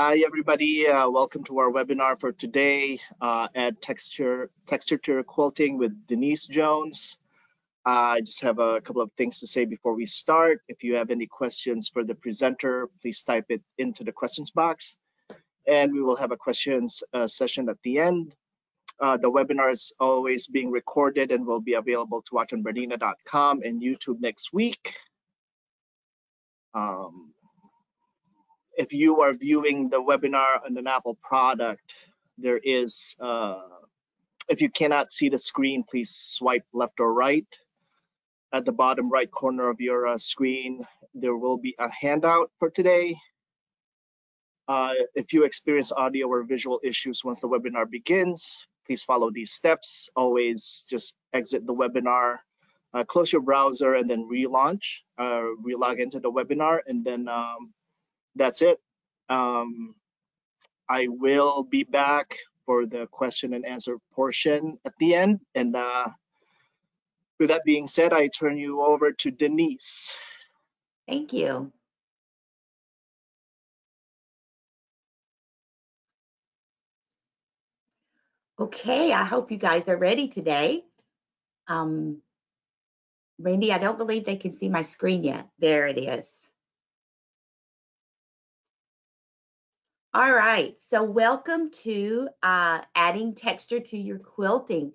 Hi, everybody. Welcome to our webinar for today at Texture to Quilting with Denise Jones. I just have a couple of things to say before we start. If you have any questions for the presenter, please type it into the questions box, and we will have a questions session at the end. The webinar is always being recorded and will be available to watch on BERNINA.com and YouTube next week. If you are viewing the webinar on an Apple product, there is, if you cannot see the screen, please swipe left or right. At the bottom right corner of your screen, there will be a handout for today. If you experience audio or visual issues once the webinar begins, please follow these steps. Always just exit the webinar, close your browser, and then relaunch, relog into the webinar, and then that's it. I will be back for the question and answer portion at the end. And with that being said, I turn you over to Denise. Thank you. Okay, I hope you guys are ready today. Randy, I don't believe they can see my screen yet. There it is. All right, so welcome to adding texture to your quilting.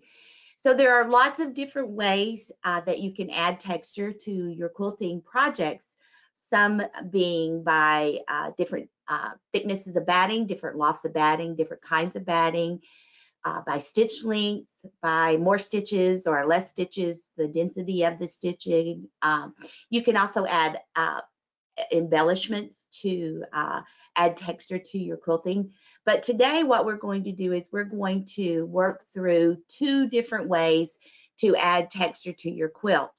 So there are lots of different ways that you can add texture to your quilting projects, some being by different thicknesses of batting, different lofts of batting, different kinds of batting, by stitch length, by more stitches or less stitches, the density of the stitching. You can also add embellishments to add texture to your quilting. But today what we're going to do is we're going to work through two different ways to add texture to your quilt,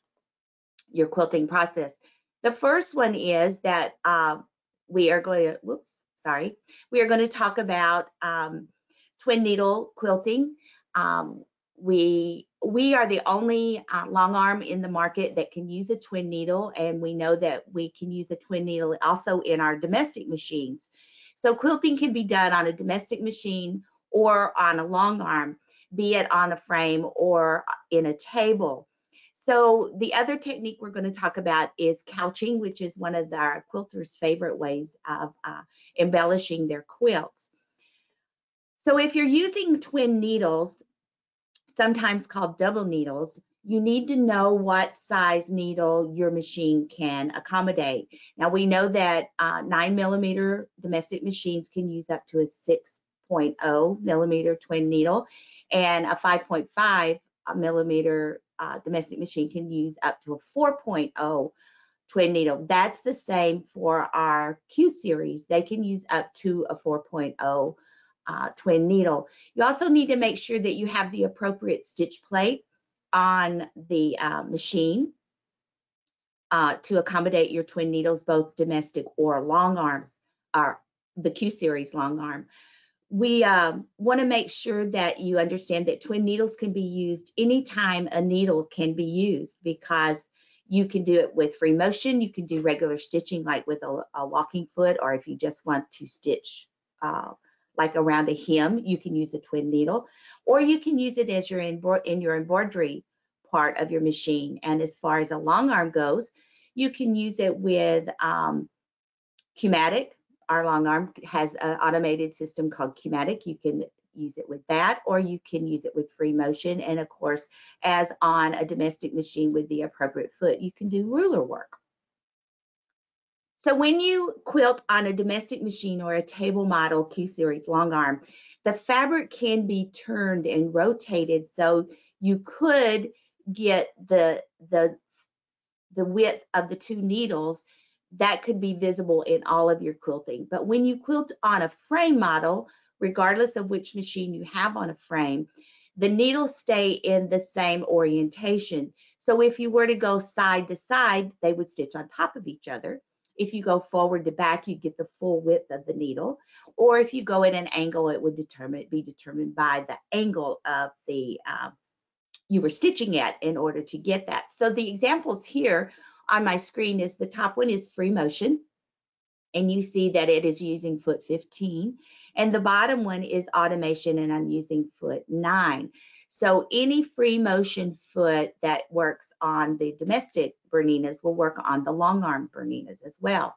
your quilting process. The first one is that we are going to talk about twin needle quilting. We are the only long arm in the market that can use a twin needle, and we know that we can use a twin needle also in our domestic machines. So quilting can be done on a domestic machine or on a long arm, be it on a frame or in a table. So the other technique we're going to talk about is couching, which is one of our quilters' favorite ways of embellishing their quilts. So if you're using twin needles, sometimes called double needles, you need to know what size needle your machine can accommodate. Now we know that 9mm domestic machines can use up to a 6.0 millimeter twin needle, and a 5.5 millimeter domestic machine can use up to a 4.0 twin needle. That's the same for our Q series. They can use up to a 4.0 twin needle. You also need to make sure that you have the appropriate stitch plate on the machine to accommodate your twin needles, both domestic or long arms, or the Q series long arm. We want to make sure that you understand that twin needles can be used anytime a needle can be used, because you can do it with free motion. You can do regular stitching like with a walking foot, or if you just want to stitch like around a hem, you can use a twin needle, or you can use it as in your embroidery part of your machine. And as far as a long arm goes, you can use it with q-matic. Our long arm has an automated system called q-matic. You can use it with that, or you can use it with free motion. And of course, as on a domestic machine with the appropriate foot, you can do ruler work. So when you quilt on a domestic machine or a table model Q-series long arm, the fabric can be turned and rotated, so you could get the width of the two needles that could be visible in all of your quilting. But when you quilt on a frame model, regardless of which machine you have on a frame, the needles stay in the same orientation. So if you were to go side to side, they would stitch on top of each other. If you go forward to back, you get the full width of the needle. Or if you go at an angle, it would be determined by the angle of the you were stitching at in order to get that. So the examples here on my screen is, the top one is free motion, and you see that it is using foot 15, and the bottom one is automation, and I'm using foot 9. So any free motion foot that works on the domestic Berninas will work on the long arm Berninas as well.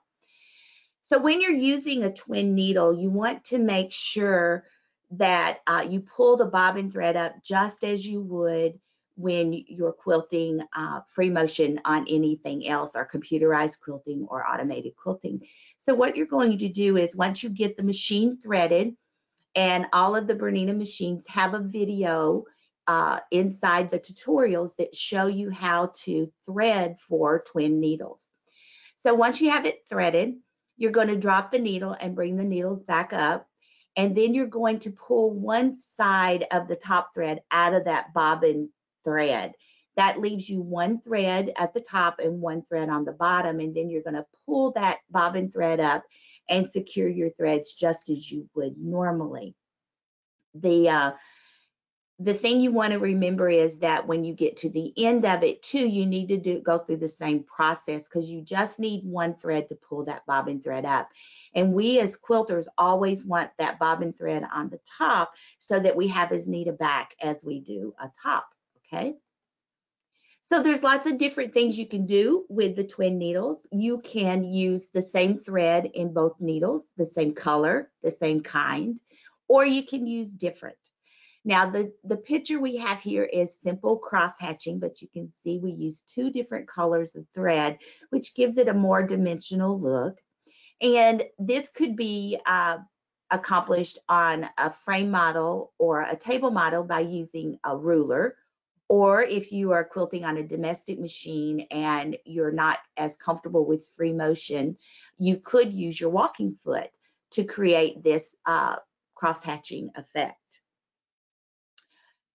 So when you're using a twin needle, you want to make sure that you pull the bobbin thread up just as you would when you're quilting free motion on anything else, or computerized quilting or automated quilting. So what you're going to do is, once you get the machine threaded, and all of the Bernina machines have a video inside the tutorials that show you how to thread for twin needles. So once you have it threaded, you're going to drop the needle and bring the needles back up, and then you're going to pull one side of the top thread out of that bobbin thread. That leaves you one thread at the top and one thread on the bottom, and then you're going to pull that bobbin thread up and secure your threads just as you would normally. The thing you want to remember is that when you get to the end of it too, you need to go through the same process, because you just need one thread to pull that bobbin thread up. And we as quilters always want that bobbin thread on the top so that we have as neat a back as we do a top, okay? So there's lots of different things you can do with the twin needles. You can use the same thread in both needles, the same color, the same kind, or you can use different. Now, the picture we have here is simple cross hatching, but you can see we use 2 different colors of thread, which gives it a more dimensional look. And this could be accomplished on a frame model or a table model by using a ruler, or if you are quilting on a domestic machine and you're not as comfortable with free motion, you could use your walking foot to create this cross hatching effect.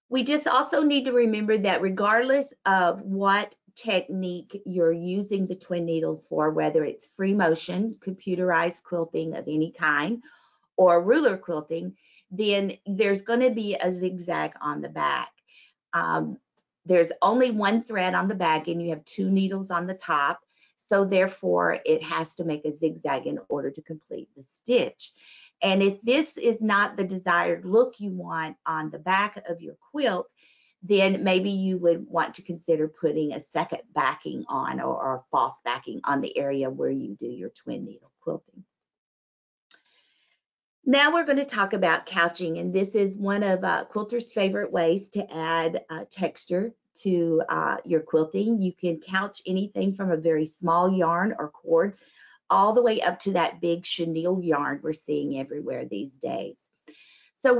We just also need to remember that regardless of what technique you're using the twin needles for, whether it's free motion, computerized quilting of any kind, or ruler quilting, then there's going to be a zigzag on the back. There's only one thread on the back, and you have 2 needles on the top, so therefore it has to make a zigzag in order to complete the stitch. And if this is not the desired look you want on the back of your quilt, then maybe you would want to consider putting a second backing on, or a false backing on the area where you do your twin needle quilting. Now we're going to talk about couching, and this is one of quilters' favorite ways to add texture to your quilting. You can couch anything from a very small yarn or cord all the way up to that big chenille yarn we're seeing everywhere these days. So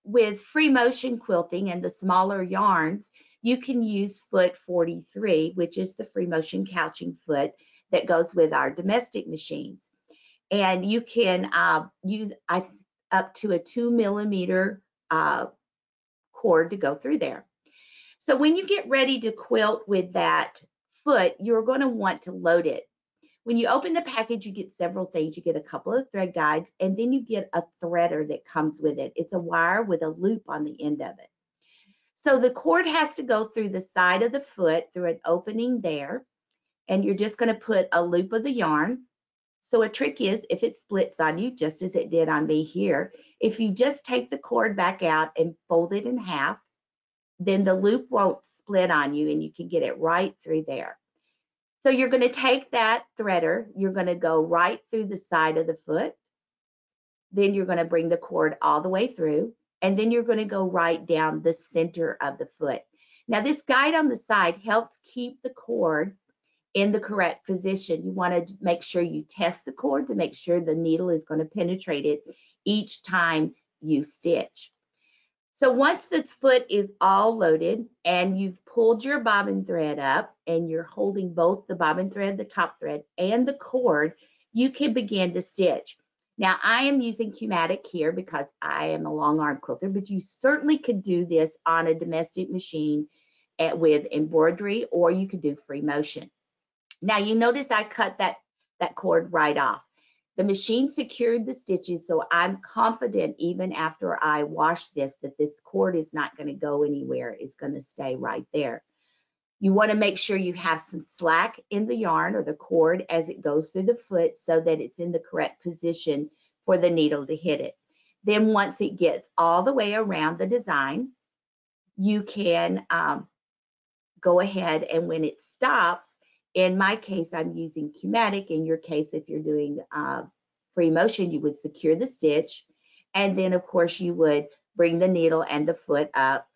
with free motion quilting and the smaller yarns, you can use foot 43, which is the free motion couching foot that goes with our domestic machines. And you can use up to a 2 millimeter cord to go through there. So when you get ready to quilt with that foot, you're going to want to load it. When you open the package, you get several things. You get a couple of thread guides, and then you get a threader that comes with it. It's a wire with a loop on the end of it. So the cord has to go through the side of the foot through an opening there, and you're just going to put a loop of the yarn. So a trick is, if it splits on you, just as it did on me here, if you just take the cord back out and fold it in half, then the loop won't split on you, and you can get it right through there. So you're going to take that threader, you're going to go right through the side of the foot, then you're going to bring the cord all the way through, and then you're going to go right down the center of the foot. Now this guide on the side helps keep the cord in the correct position. You want to make sure you test the cord to make sure the needle is going to penetrate it each time you stitch. So once the foot is all loaded and you've pulled your bobbin thread up and you're holding both the bobbin thread, the top thread, and the cord, you can begin to stitch. Now I am using q-matic here because I am a long arm quilter, but you certainly could do this on a domestic machine with embroidery, or you could do free motion. Now you notice I cut that cord right off. The machine secured the stitches, so I'm confident even after I wash this that this cord is not going to go anywhere. It's going to stay right there. You want to make sure you have some slack in the yarn or the cord as it goes through the foot so that it's in the correct position for the needle to hit it. Then once it gets all the way around the design, you can go ahead, and when it stops, in my case, I'm using q-matic. In your case, if you're doing free motion, you would secure the stitch. And then, of course, you would bring the needle and the foot up,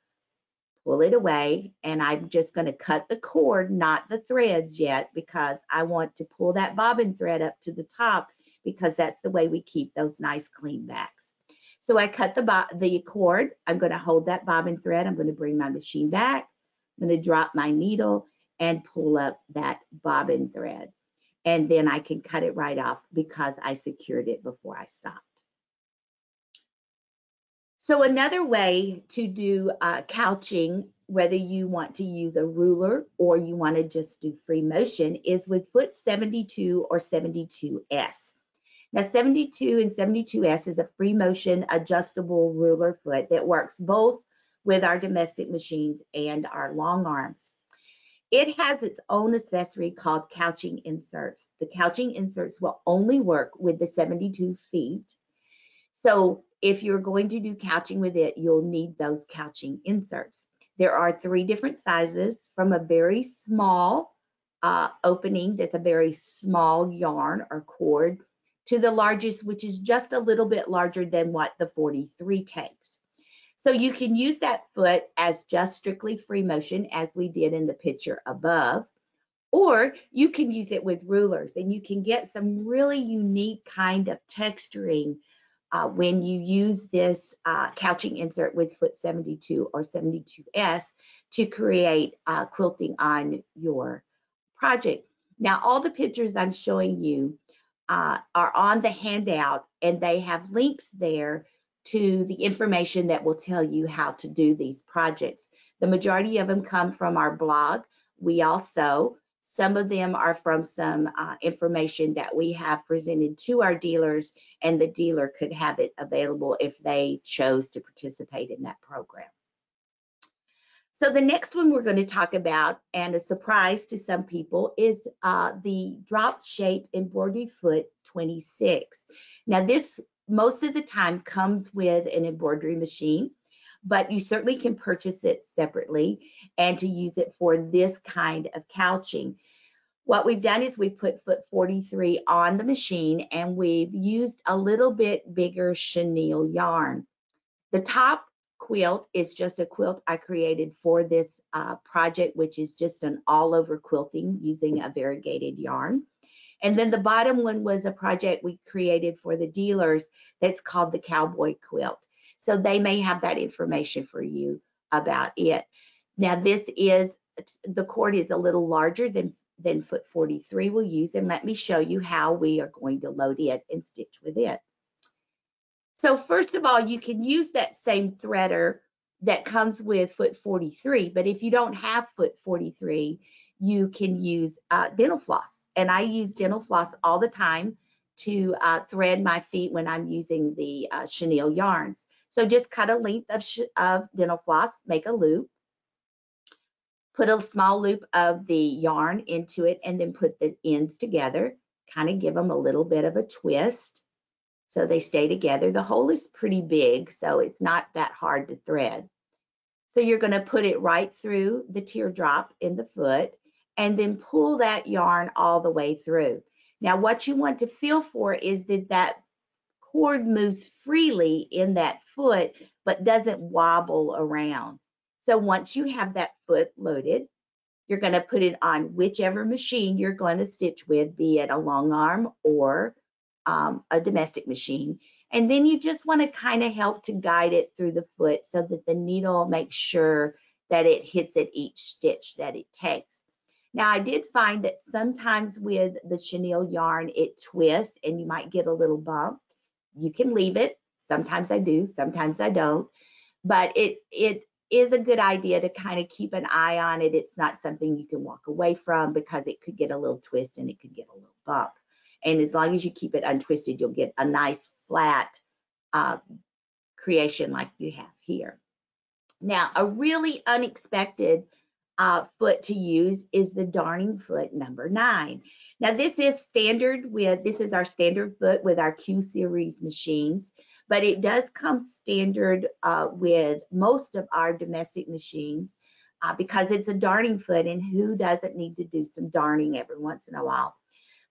pull it away, and I'm just going to cut the cord, not the threads yet, because I want to pull that bobbin thread up to the top, because that's the way we keep those nice clean backs. So I cut the cord. I'm going to hold that bobbin thread. I'm going to bring my machine back. I'm going to drop my needle and pull up that bobbin thread. And then I can cut it right off because I secured it before I stopped. So another way to do couching, whether you want to use a ruler or you want to just do free motion, is with foot 72 or 72S. Now 72 and 72S is a free motion adjustable ruler foot that works both with our domestic machines and our long arms. It has its own accessory called couching inserts. The couching inserts will only work with the 72 feet. So if you're going to do couching with it, you'll need those couching inserts. There are 3 different sizes, from a very small opening that's a very small yarn or cord to the largest, which is just a little bit larger than what the 43 takes. So you can use that foot as just strictly free motion, as we did in the picture above, or you can use it with rulers, and you can get some really unique kind of texturing when you use this couching insert with foot 72 or 72S to create quilting on your project. Now, all the pictures I'm showing you are on the handout, and they have links there to the information that will tell you how to do these projects. The majority of them come from our blog. We also, some of them are from some information that we have presented to our dealers, and the dealer could have it available if they chose to participate in that program. So the next one we're going to talk about, and a surprise to some people, is the drop shape embroidery foot 26. Now this most of the time comes with an embroidery machine, but you certainly can purchase it separately and to use it for this kind of couching. What we've done is we've put foot 43 on the machine, and we've used a little bit bigger chenille yarn. The top quilt is just a quilt I created for this project, which is just an all-over quilting using a variegated yarn. And then the bottom one was a project we created for the dealers that's called the Cowboy Quilt. So they may have that information for you about it. Now this is, the cord is a little larger than foot 43 will use, and let me show you how we are going to load it and stitch with it. So first of all, you can use that same threader that comes with foot 43, but if you don't have foot 43, you can use dental floss. And I use dental floss all the time to thread my feet when I'm using the chenille yarns. So just cut a length of dental floss, make a loop, put a small loop of the yarn into it, and then put the ends together, kind of give them a little bit of a twist so they stay together. The hole is pretty big, so it's not that hard to thread. So you're going to put it right through the teardrop in the foot, and then pull that yarn all the way through. Now what you want to feel for is that cord moves freely in that foot, but doesn't wobble around. So once you have that foot loaded, you're going to put it on whichever machine you're going to stitch with, be it a long arm or a domestic machine. And then you just want to kind of help to guide it through the foot so that the needle makes sure that it hits at each stitch that it takes. Now I did find that sometimes with the chenille yarn it twists and you might get a little bump. You can leave it. Sometimes I do, sometimes I don't. But it is a good idea to kind of keep an eye on it. It's not something you can walk away from because it could get a little twist and it could get a little bump. And as long as you keep it untwisted, you'll get a nice flat creation like you have here. Now, a really unexpected foot to use is the darning foot number 9. Now this is standard with, this is our standard foot with our Q series machines, but it does come standard with most of our domestic machines because it's a darning foot, and who doesn't need to do some darning every once in a while.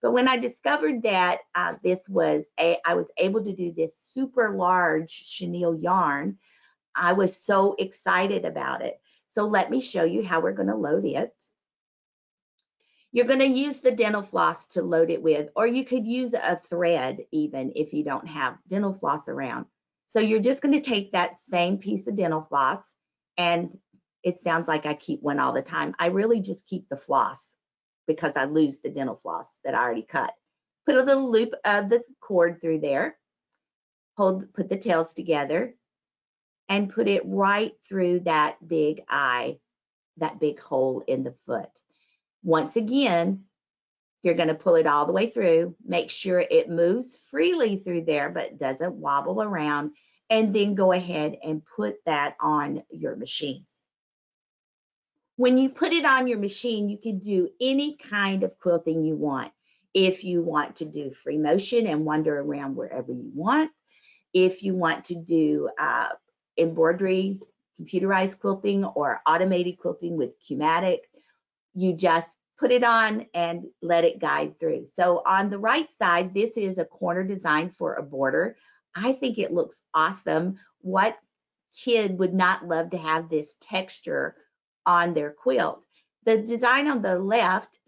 But when I discovered that I was able to do this super large chenille yarn, I was so excited about it. So let me show you how we're going to load it. You're going to use the dental floss to load it with, or you could use a thread even if you don't have dental floss around. So you're just going to take that same piece of dental floss, and it sounds like I keep one all the time. I really just keep the floss because I lose the dental floss that I already cut. Put a little loop of the cord through there, put the tails together, and put it right through that big eye, that big hole in the foot. Once again, you're going to pull it all the way through, make sure it moves freely through there but doesn't wobble around, and then go ahead and put that on your machine. When you put it on your machine, you can do any kind of quilting you want. If you want to do free motion and wander around wherever you want, if you want to do embroidery, computerized quilting, or automated quilting with q-matic, you just put it on and let it guide through. So on the right side, this is a corner design for a border. I think it looks awesome. What kid would not love to have this texture on their quilt? The design on the left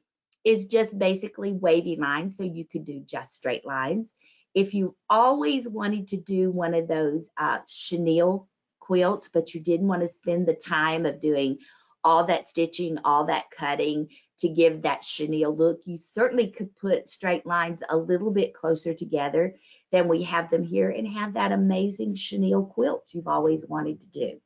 is just basically wavy lines, so you could do just straight lines. If you always wanted to do one of those chenille quilts, but you didn't want to spend the time of doing all that stitching, all that cutting to give that chenille look, you certainly could put straight lines a little bit closer together than we have them here and have that amazing chenille quilt you've always wanted to do.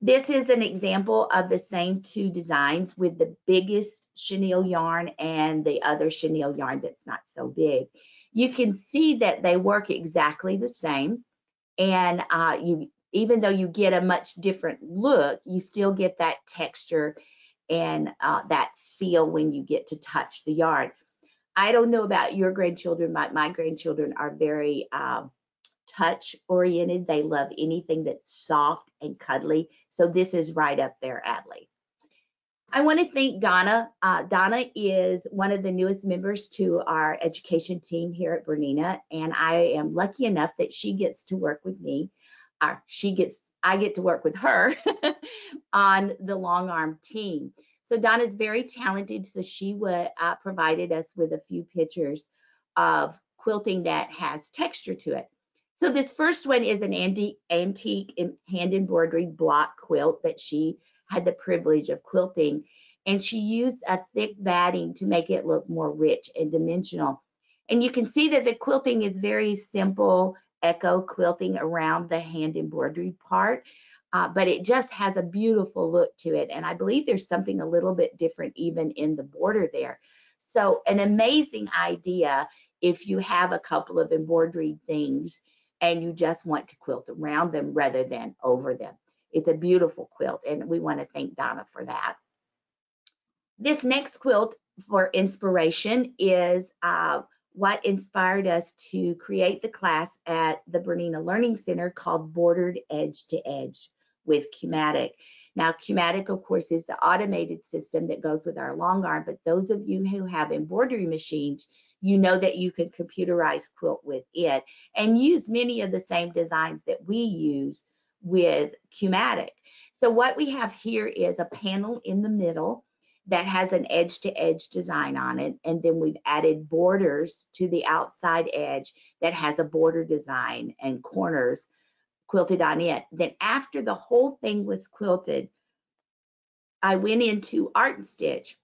This is an example of the same two designs with the biggest chenille yarn and the other chenille yarn that's not so big. You can see that they work exactly the same, and even though you get a much different look, you still get that texture and that feel when you get to touch the yarn. I don't know about your grandchildren, but my grandchildren are very touch oriented. They love anything that's soft and cuddly. So this is right up their alley. I want to thank Donna. Donna is one of the newest members to our education team here at Bernina, and I am lucky enough that she gets to work with me. I get to work with her on the long arm team. So Donna's very talented, so she provided us with a few pictures of quilting that has texture to it. So this first one is an antique hand embroidery block quilt that she had the privilege of quilting, and she used a thick batting to make it look more rich and dimensional. And you can see that the quilting is very simple echo quilting around the hand embroidery part, but it just has a beautiful look to it. And I believe there's something a little bit different even in the border there. So an amazing idea if you have a couple of embroidery things and you just want to quilt around them rather than over them. It's a beautiful quilt, and we want to thank Donna for that. This next quilt for inspiration is what inspired us to create the class at the Bernina Learning Center called Bordered Edge to Edge with q-matic. Now, q-matic, of course, is the automated system that goes with our long arm, but those of you who have embroidery machines, you know that you can computerize quilt with it and use many of the same designs that we use with q-matic. So what we have here is a panel in the middle that has an edge-to-edge design on it, and then we've added borders to the outside edge that has a border design and corners quilted on it. Then after the whole thing was quilted, I went into Art and Stitch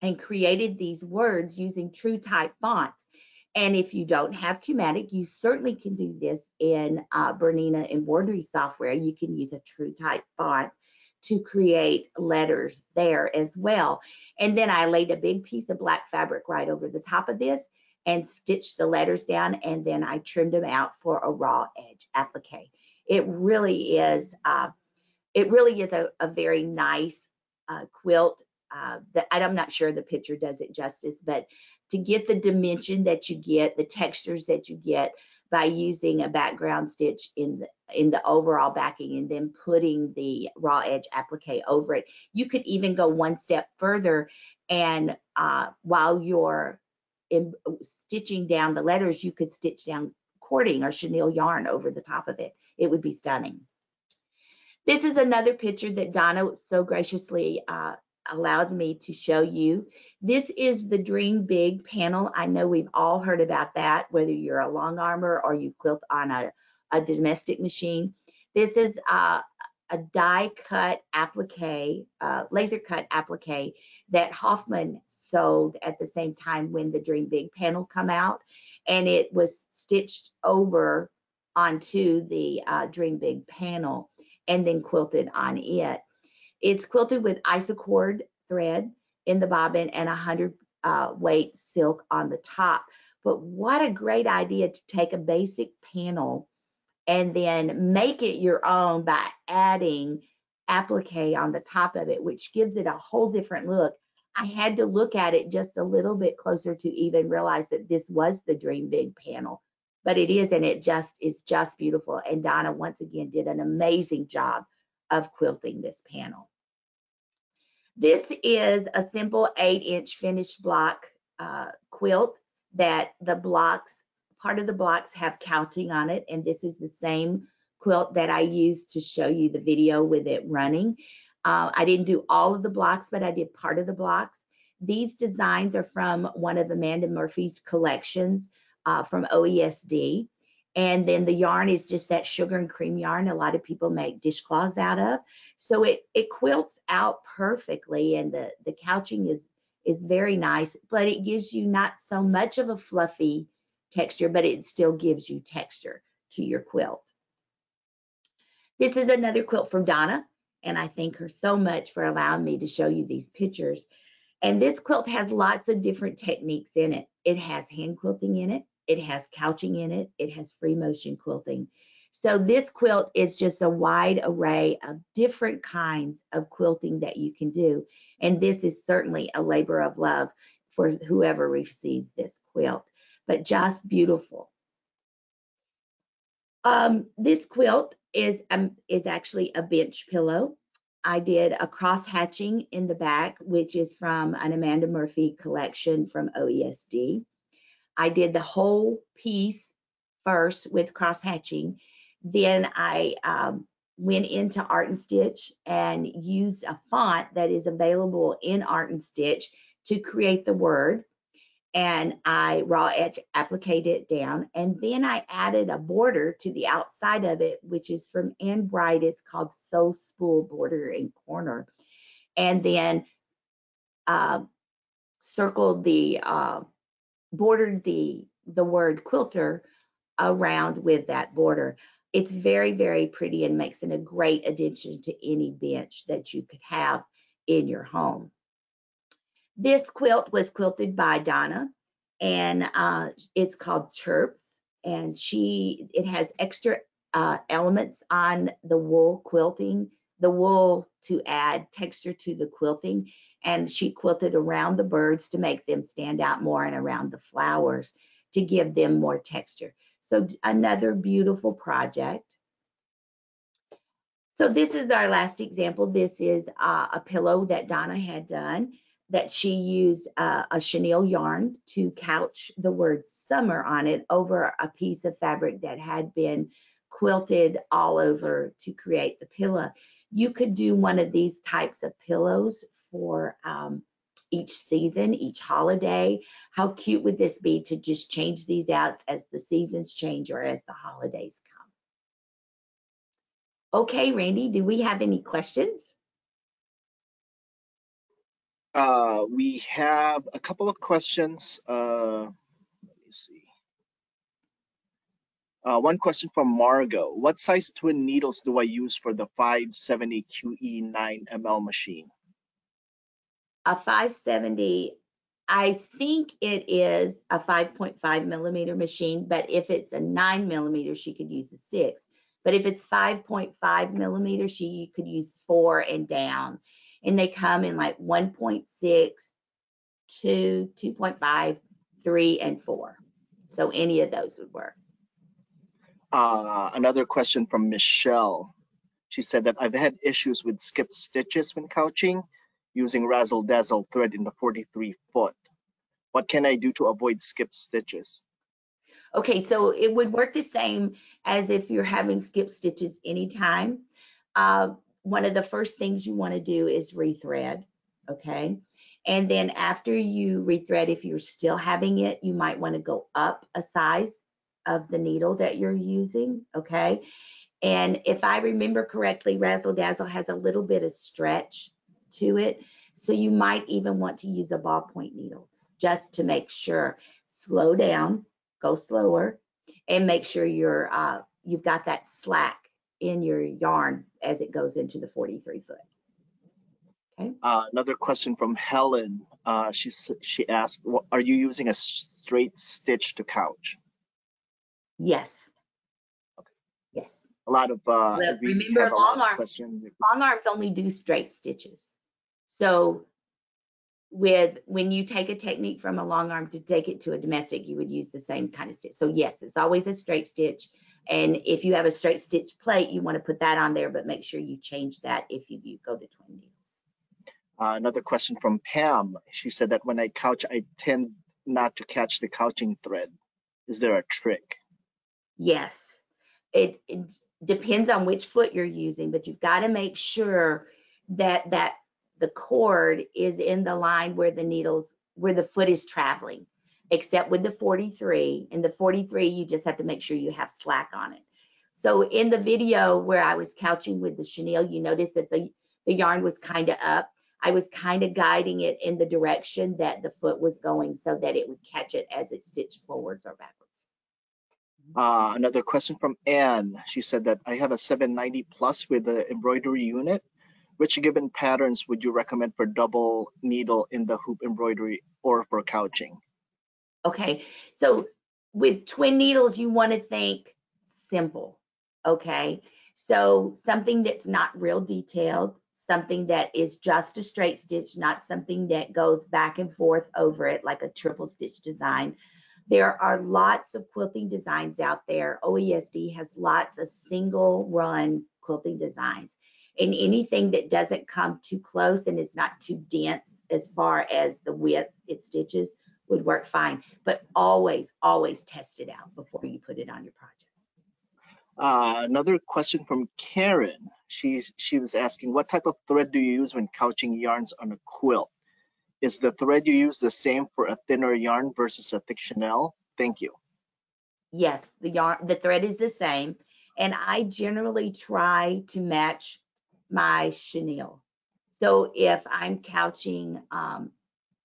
and created these words using true type fonts. And if you don't have q-matic, you certainly can do this in Bernina embroidery software. You can use a true type font to create letters there as well. And then I laid a big piece of black fabric right over the top of this and stitched the letters down, and then I trimmed them out for a raw edge applique. It really is it really is a very nice quilt. I'm not sure the picture does it justice, but to get the dimension that you get, the textures that you get by using a background stitch in the overall backing and then putting the raw edge applique over it. You could even go one step further, and while you're stitching down the letters, you could stitch down cording or chenille yarn over the top of it. It would be stunning. This is another picture that Donna so graciously allowed me to show you. This is the Dream Big panel. I know we've all heard about that, whether you're a long armor or you quilt on a domestic machine. This is a die cut applique, laser cut applique that Hoffman sold at the same time when the Dream Big panel come out, and it was stitched over onto the Dream Big panel and then quilted on it. It's quilted with isocord thread in the bobbin and 100 weight silk on the top. But what a great idea to take a basic panel and then make it your own by adding applique on the top of it, which gives it a whole different look. I had to look at it just a little bit closer to even realize that this was the Dream Big panel, but it is, and it is just beautiful. And Donna once again did an amazing job of quilting this panel. This is a simple 8-inch finished block quilt that the blocks, part of the blocks have couching on it, and this is the same quilt that I used to show you the video with it running. I didn't do all of the blocks, but I did part of the blocks. These designs are from one of Amanda Murphy's collections from OESD. And then the yarn is just that sugar and cream yarn a lot of people make dishcloths out of. So it quilts out perfectly, and the couching is very nice, but it gives you not so much of a fluffy texture, but it still gives you texture to your quilt. This is another quilt from Donna, and I thank her so much for allowing me to show you these pictures. And this quilt has lots of different techniques in it. It has hand quilting in it. It has couching in it. It has free motion quilting. So this quilt is just a wide array of different kinds of quilting that you can do. And this is certainly a labor of love for whoever receives this quilt, but just beautiful. This quilt is actually a bench pillow. I did a cross hatching in the back, which is from an Amanda Murphy collection from OESD. I did the whole piece first with cross hatching. Then I went into Art and Stitch and used a font that is available in Art and Stitch to create the word. And I raw edge appliqued it down. And then I added a border to the outside of it, which is from Embroidery. It's called Soul Spool Border and Corner. And then circled bordered the word quilter around with that border. It's very, very pretty and makes it a great addition to any bench that you could have in your home. This quilt was quilted by Donna, and it's called Chirps, and it has extra elements on the wool quilting, the wool to add texture to the quilting, and she quilted around the birds to make them stand out more and around the flowers to give them more texture. So another beautiful project. So this is our last example. This is a pillow that Donna had done that she used a chenille yarn to couch the word summer on it over a piece of fabric that had been quilted all over to create the pillow. You could do one of these types of pillows for each season, each holiday. How cute would this be to just change these out as the seasons change or as the holidays come? Okay, Randy, do we have any questions? We have a couple of questions. Let me see. One question from Margot. What size twin needles do I use for the 570 QE 9 ml machine? A 570, I think it is a 5.5 millimeter machine, but if it's a 9 millimeter, she could use a 6. But if it's 5.5 millimeters, you could use 4 and down. And they come in like 1.6, 2, 2.5, 3, and 4. So any of those would work. Another question from Michelle. She said that I've had issues with skipped stitches when couching using razzle dazzle thread in the 43 foot. What can I do to avoid skipped stitches? Okay, so it would work the same as if you're having skip stitches anytime. One of the first things you want to do is rethread, okay? And then after you rethread, if you're still having it, you might want to go up a size of the needle that you're using, okay? And if I remember correctly, razzle dazzle has a little bit of stretch to it, so you might even want to use a ballpoint needle just to make sure. Slow down, go slower, and make sure you've got that slack in your yarn as it goes into the 43 foot. Okay. Another question from Helen. She asked, are you using a straight stitch to couch? Yes. Okay. Yes. A lot of remember, long arms only do straight stitches. So when you take a technique from a long arm to take it to a domestic, you would use the same kind of stitch. So yes, it's always a straight stitch. And if you have a straight stitch plate, you want to put that on there, but make sure you change that if you go to twin needles. Another question from Pam. She said that when I couch, I tend not to catch the couching thread. Is there a trick? Yes, it depends on which foot you're using, but you've got to make sure that the cord is in the line where the foot is traveling, except with the 43. In the 43, you just have to make sure you have slack on it. So in the video where I was couching with the chenille, you notice that the yarn was kind of up. I was kind of guiding it in the direction that the foot was going so that it would catch it as it stitched forwards or backwards. Another question from Anne. She said that I have a 790 plus with the embroidery unit. Which given patterns would you recommend for double needle in the hoop embroidery or for couching? Okay, so with twin needles, you want to think simple, okay? So something that's not real detailed, something that is just a straight stitch, not something that goes back and forth over it like a triple stitch design. There are lots of quilting designs out there. OESD has lots of single run quilting designs. And anything that doesn't come too close and is not too dense as far as the width it stitches would work fine. But always, always test it out before you put it on your project. Another question from Karen. She was asking, what type of thread do you use when couching yarns on a quilt? Is the thread you use the same for a thinner yarn versus a thick chenille? Thank you. Yes, the thread is the same. And I generally try to match my chenille. So if I'm couching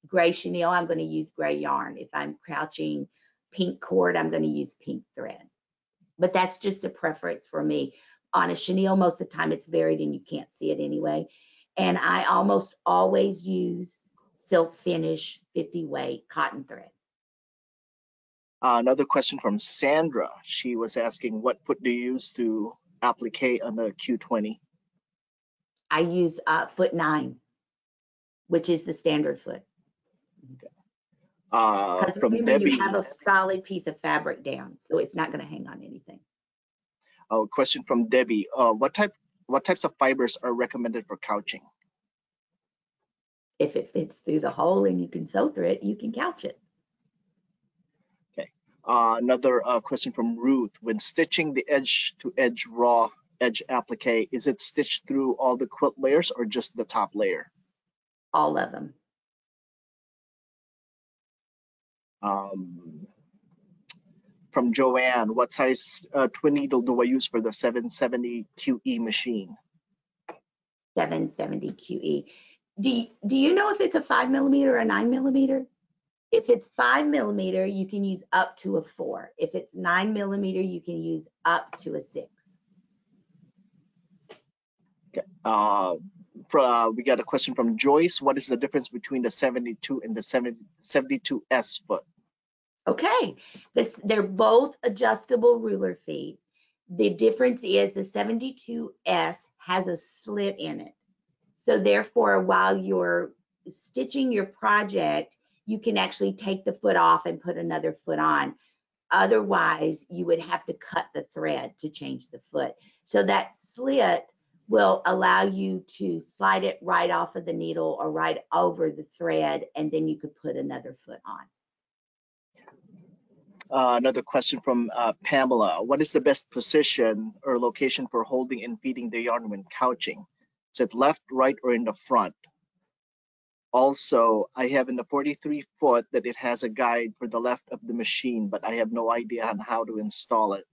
gray chenille, I'm going to use gray yarn. If I'm couching pink cord, I'm going to use pink thread. But that's just a preference for me. On a chenille, most of the time it's buried and you can't see it anyway. And I almost always use silk finish 50 weight cotton thread. Another question from Sandra. She was asking, what foot do you use to applique on the Q20? I use foot 9, which is the standard foot. Because remember, Debbie, you have a solid piece of fabric down, so it's not going to hang on anything. Question from Debbie. What types of fibers are recommended for couching? If it fits through the hole and you can sew through it, you can couch it. Okay. Another question from Ruth. When stitching the edge-to-edge raw edge applique, is it stitched through all the quilt layers or just the top layer? All of them. From Joanne, what size twin needle do I use for the 770 QE machine? 770 QE. Do you know if it's a 5 millimeter or a 9 millimeter? If it's 5 millimeter, you can use up to a 4. If it's 9 millimeter, you can use up to a 6. Okay. We got a question from Joyce. What is the difference between the 72 and the 72S foot? Okay, they're both adjustable ruler feet. The difference is the 72S has a slit in it. So therefore, while you're stitching your project, you can actually take the foot off and put another foot on. Otherwise, you would have to cut the thread to change the foot. So that slit will allow you to slide it right off of the needle or right over the thread, and then you could put another foot on. Another question from Pamela. What is the best position or location for holding and feeding the yarn when couching? Is it left, right, or in the front? Also, I have in the 43 foot that it has a guide for the left of the machine, but I have no idea on how to install it.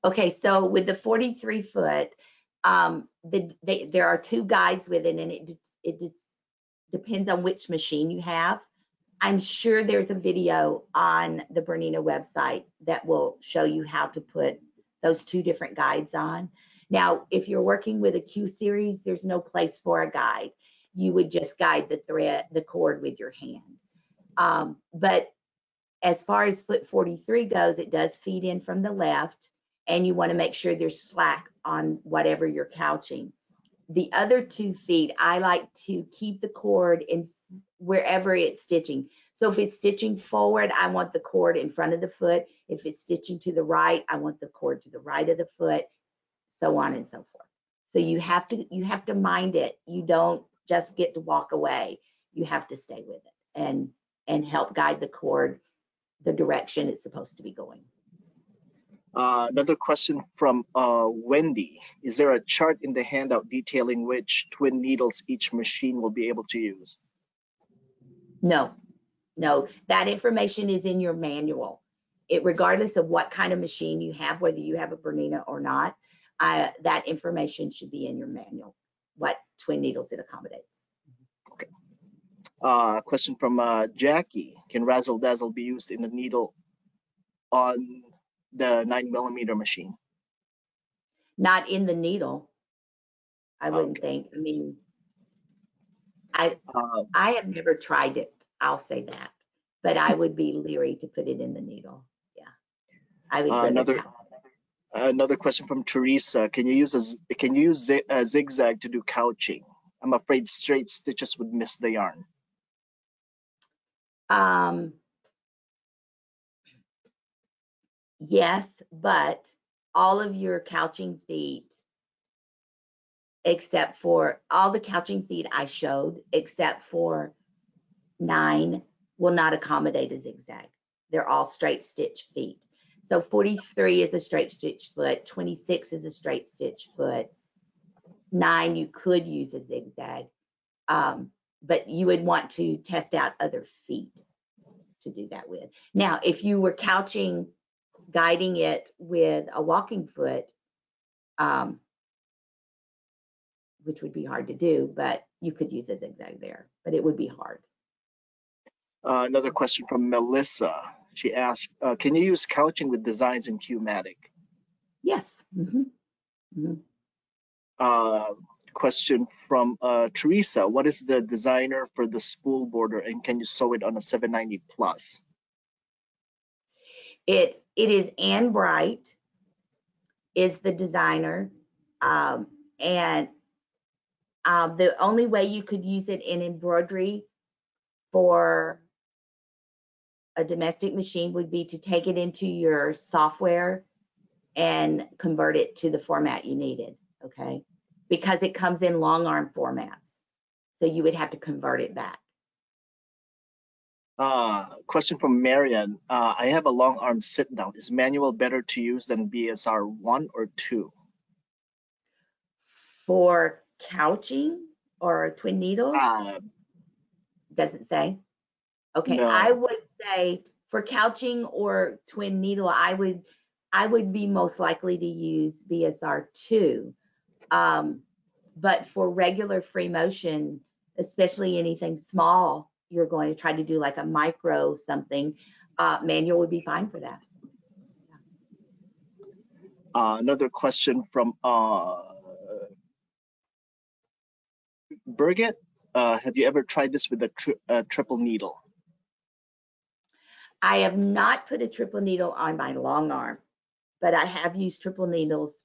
Okay, so with the 43 foot, there are two guides with it, and it depends on which machine you have. I'm sure there's a video on the BERNINA website that will show you how to put those two different guides on. Now, if you're working with a Q series, there's no place for a guide. You would just guide the cord with your hand. But as far as foot 43 goes, it does feed in from the left, and you want to make sure there's slack on whatever you're couching. The other 2 feet, I like to keep the cord in wherever it's stitching. So if it's stitching forward, I want the cord in front of the foot. If it's stitching to the right, I want the cord to the right of the foot, so on and so forth. So you have to mind it. You don't just get to walk away. You have to stay with it and help guide the cord the direction it's supposed to be going. Another question from Wendy. Is there a chart in the handout detailing which twin needles each machine will be able to use? No, that information is in your manual. Regardless of what kind of machine you have, whether you have a BERNINA or not, that information should be in your manual, what twin needles it accommodates. Okay. Question from Jackie. Can Razzle Dazzle be used in the needle on the 9mm machine? Not in the needle, I wouldn't think. I mean, I have never tried it, I'll say that, but I would be leery to put it in the needle. Yeah, I would another question from Teresa. Can you use a zigzag to do couching? I'm afraid straight stitches would miss the yarn. Yes, but all of your couching feet, except for all the couching feet I showed, except for 9, will not accommodate a zigzag. They're all straight stitch feet. So 43 is a straight stitch foot, 26 is a straight stitch foot, 9 you could use a zigzag, but you would want to test out other feet to do that with. Now, if you were couching, guiding it with a walking foot, which would be hard to do, but you could use a zigzag there, but it would be hard. Another question from Melissa. She asked, can you use couching with designs in q-matic? Yes. Question from Teresa. What is the designer for the spool border, and can you sew it on a 790 plus? It is Ann Bright is the designer, and the only way you could use it in embroidery for a domestic machine would be to take it into your software and convert it to the format you needed, okay? Because it comes in long arm formats. So you would have to convert it back. Question from Marian. I have a long arm sit down. Is manual better to use than BSR 1 or 2? For couching or twin needle? Doesn't say. Okay, no. I would say for couching or twin needle, I would be most likely to use BSR 2. But for regular free motion, especially anything small, you're going to try to do like a micro something, manual would be fine for that. Another question from Birgit. Have you ever tried this with a triple needle? I have not put a triple needle on my long arm. but I have used triple needles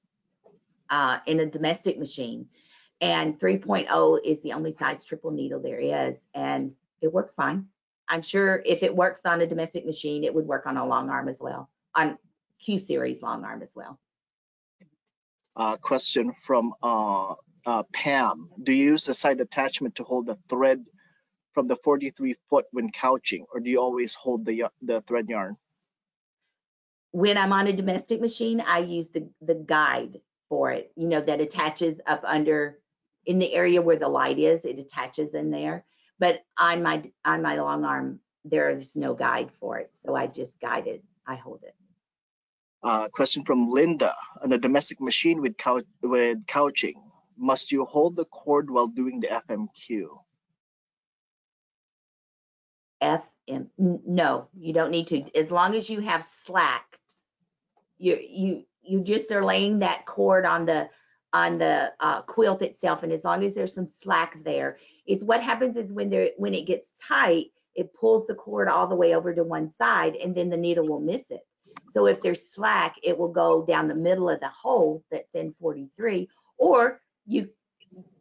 in a domestic machine, and 3.0 is the only size triple needle there is, and it works fine. I'm sure if it works on a domestic machine, it would work on a long arm as well, on Q series long arm as well. Question from Pam. Do you use the side attachment to hold the thread from the 43 foot when couching, or do you always hold the thread yarn? When I'm on a domestic machine, I use the guide for it, you know, that attaches up under in the area where the light is, it attaches in there. But on my long arm, there is no guide for it. So I just guide it, I hold it. Question from Linda. On a domestic machine with couching, must you hold the cord while doing the FMQ? No, you don't need to. As long as you have slack, you just are laying that cord on the quilt itself, and as long as there's some slack there, it's what happens is when it gets tight, it pulls the cord all the way over to one side, and then the needle will miss it. So if there's slack, it will go down the middle of the hole that's in 43, or you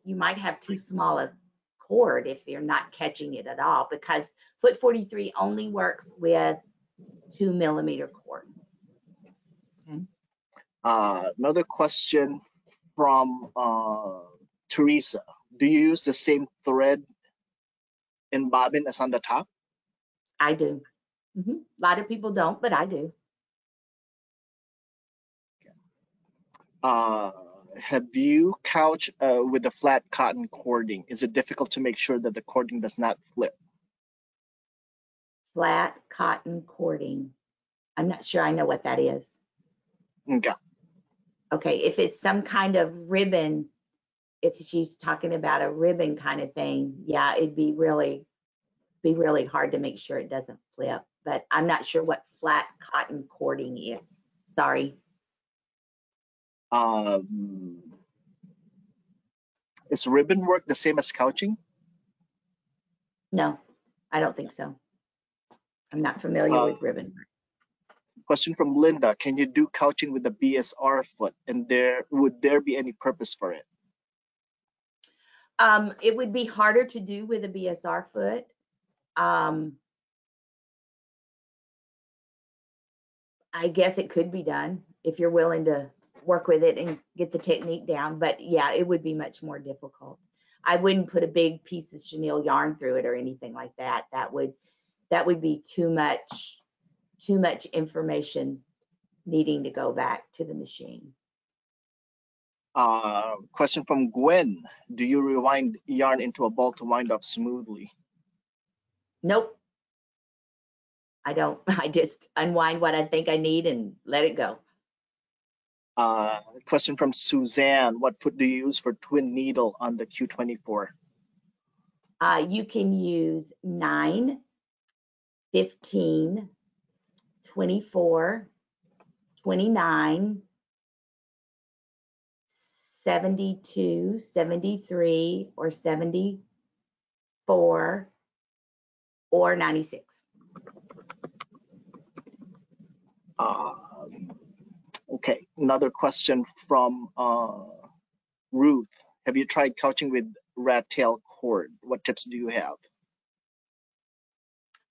might have too small a cord if you're not catching it at all, because foot 43 only works with 2 millimeter cord. Okay. Another question from Teresa. Do you use the same thread in bobbin as on the top? I do. A lot of people don't, but I do. Have you couched with the flat cotton cording? Is it difficult to make sure that the cording does not flip? Flat cotton cording. I'm not sure I know what that is. Okay. Okay, if it's some kind of ribbon, if she's talking about a ribbon kind of thing, yeah, it'd be really hard to make sure it doesn't flip. But I'm not sure what flat cotton cording is. Sorry. Is ribbon work the same as couching? No, I don't think so. I'm not familiar with ribbon. Question from Linda. Can you do couching with the BSR foot, and would there be any purpose for it? It would be harder to do with a BSR foot. I guess it could be done if you're willing to work with it and get the technique down, but yeah, it would be much more difficult. I wouldn't put a big piece of chenille yarn through it or anything like that. That would be too much information needing to go back to the machine. Question from Gwen. Do you rewind yarn into a ball to wind up smoothly? Nope. I don't. I just unwind what I think I need and let it go. Question from Suzanne. What foot do you use for twin needle on the Q24? You can use 9, 15, 24, 29, 72, 73, or 74, or 96. Okay, another question from Ruth. Have you tried couching with rat tail cord? What tips do you have?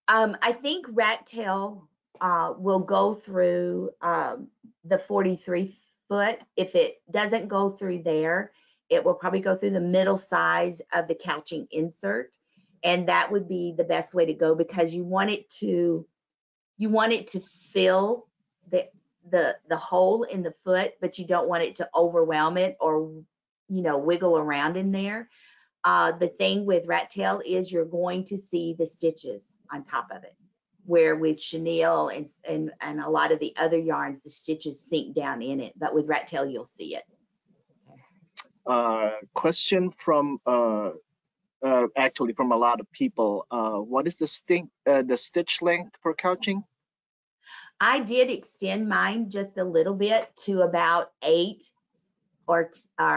I think rat tail will go through the 43 foot. If it doesn't go through there, it will probably go through the middle size of the couching insert, and that would be the best way to go, because you want it to fill the hole in the foot, but you don't want it to overwhelm it or wiggle around in there. The thing with rat tail is you're going to see the stitches on top of it, where with chenille and a lot of the other yarns, the stitches sink down in it, but with rat tail you'll see it. Question from actually from a lot of people. What is the stitch length for couching? I did extend mine just a little bit to about 8 or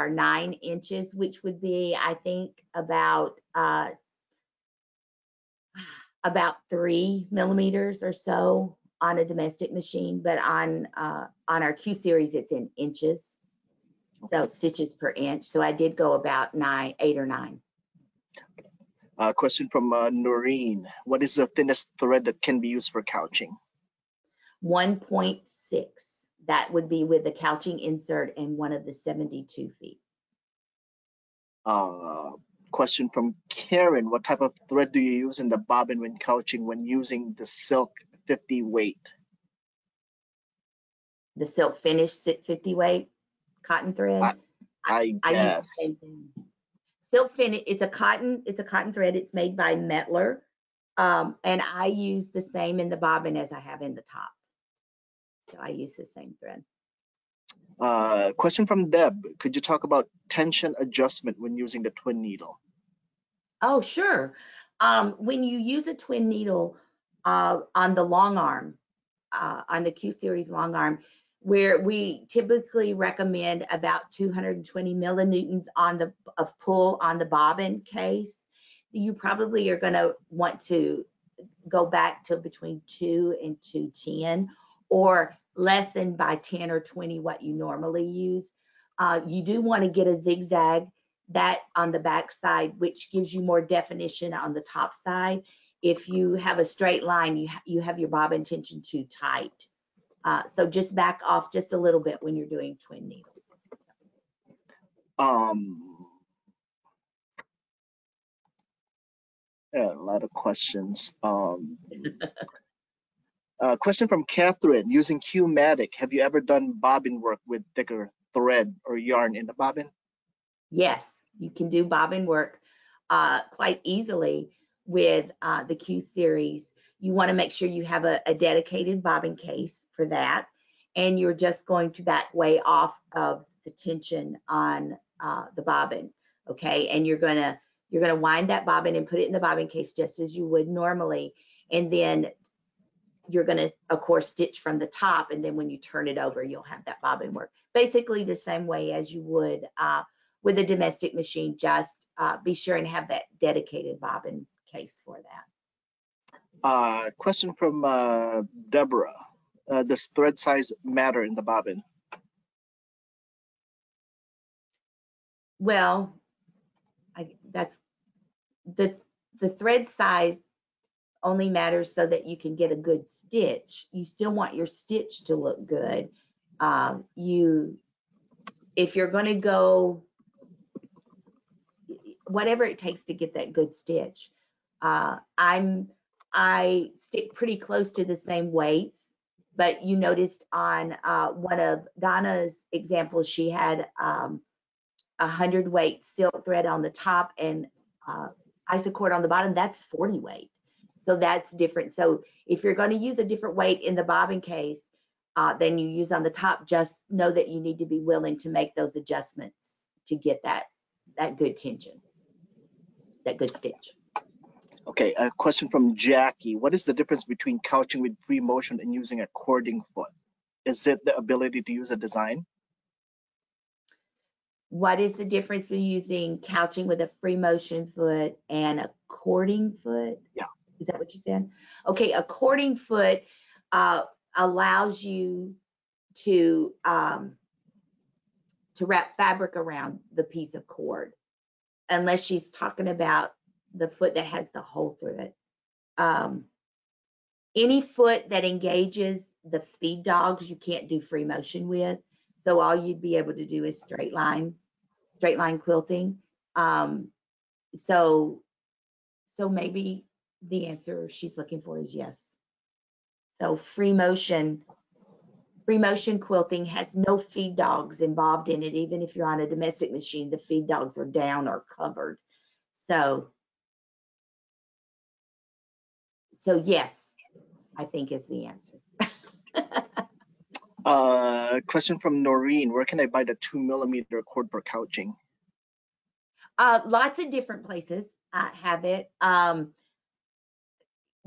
9 inches, which would be, I think, about 3 millimeters or so. on a domestic machine, but on our Q series, it's in inches. So stitches per inch. So I did go about 8 or 9. Question from Noreen. What is the thinnest thread that can be used for couching? 1.6. That would be with the couching insert and one of the 72 feet. Question from Karen. What type of thread do you use in the bobbin when couching when using the silk 50 weight? The silk finish 50 weight cotton thread. I use guess. the same thing. Silk finish, it's a cotton thread. It's made by Metler. And I use the same in the bobbin as I have in the top. So I use the same thread. Question from Deb. Could you talk about tension adjustment when using the twin needle? Oh, sure. When you use a twin needle on the long arm, on the Q series long arm, where we typically recommend about 220 millinewtons of pull on the bobbin case, you probably are going to want to go back to between 2 and 210, or lessen by 10 or 20 what you normally use. You do want to get a zigzag that on the back side, which gives you more definition on the top side. If you have a straight line, you have your bobbin tension too tight. So just back off just a little bit when you're doing twin needles. Yeah, a lot of questions. Question from Catherine. Using q-matic, have you ever done bobbin work with thicker thread or yarn in the bobbin? Yes, you can do bobbin work quite easily with the Q series. You want to make sure you have a dedicated bobbin case for that, and you're just going to back way off of the tension on the bobbin, okay? And you're gonna wind that bobbin and put it in the bobbin case just as you would normally, and then you're gonna, of course, stitch from the top, and then when you turn it over, you'll have that bobbin work. Basically the same way as you would with a domestic machine, just be sure and have that dedicated bobbin case for that. Question from Deborah. Does thread size matter in the bobbin? Well, that's the thread size only matters so that you can get a good stitch. You still want your stitch to look good. If you're going to go whatever it takes to get that good stitch, I stick pretty close to the same weights, but you noticed on one of Donna's examples, she had 100 weight silk thread on the top and isocord on the bottom. That's 40 weight. So that's different. So if you're going to use a different weight in the bobbin case than you use on the top, just know that you need to be willing to make those adjustments to get that good tension, that good stitch. Okay, a question from Jackie. What is the difference between couching with free motion and using a cording foot? Is it the ability to use a design? What is the difference between using couching with a free motion foot and a cording foot? Yeah. Is that what you said? Okay, a cording foot allows you to wrap fabric around the piece of cord, unless she's talking about the foot that has the hole through it. Any foot that engages the feed dogs, you can't do free motion with. So all you'd be able to do is straight line quilting. So maybe the answer she's looking for is yes. So free motion quilting has no feed dogs involved in it. Even if you're on a domestic machine, the feed dogs are down or covered. So yes, I think is the answer. Question from Noreen. Where can I buy the 2mm cord for couching? Lots of different places have it.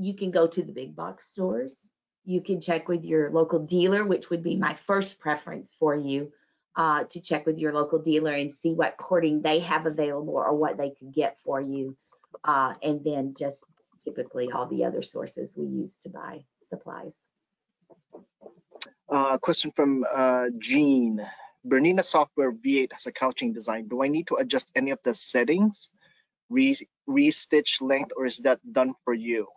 You can go to the big box stores. You can check with your local dealer, which would be my first preference for you, to check with your local dealer and see what cording they have available or what they could get for you. And then just typically all the other sources we use to buy supplies. Question from Jean. Bernina Software V8 has a couching design. Do I need to adjust any of the settings, re-stitch length, or is that done for you?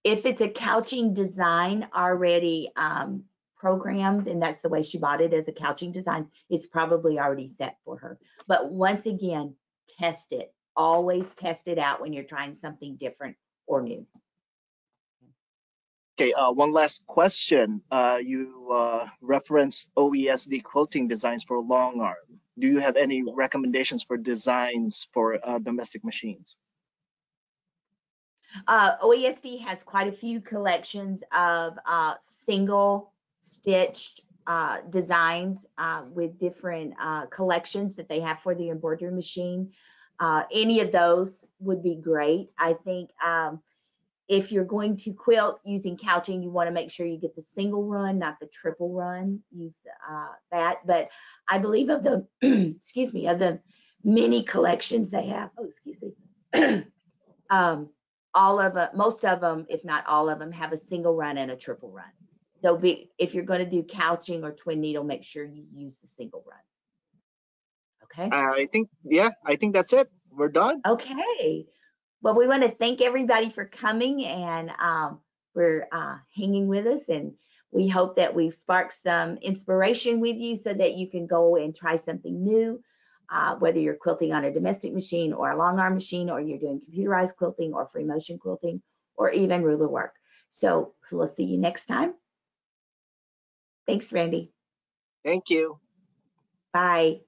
If it's a couching design already programmed, and that's the way she bought it as a couching design, it's probably already set for her. But once again, test it. Always test it out when you're trying something different or new. Okay, one last question. You referenced OESD quilting designs for long arm. Do you have any recommendations for designs for domestic machines? OESD has quite a few collections of single stitched designs with different collections that they have for the embroidery machine. Any of those would be great. I think if you're going to quilt using couching, you want to make sure you get the single run, not the triple run. Use that. But I believe of the, excuse me, of the many collections they have, oh, excuse me, most of them, if not all of them, have a single run and a triple run. So if you're going to do couching or twin needle, make sure you use the single run. Okay. I think that's it. We're done. Okay. Well, we want to thank everybody for coming and for hanging with us. And we hope that we've sparked some inspiration with you so that you can go and try something new, whether you're quilting on a domestic machine or a long arm machine, or you're doing computerized quilting or free motion quilting, or even ruler work. So we'll see you next time. Thanks, Randy. Thank you. Bye.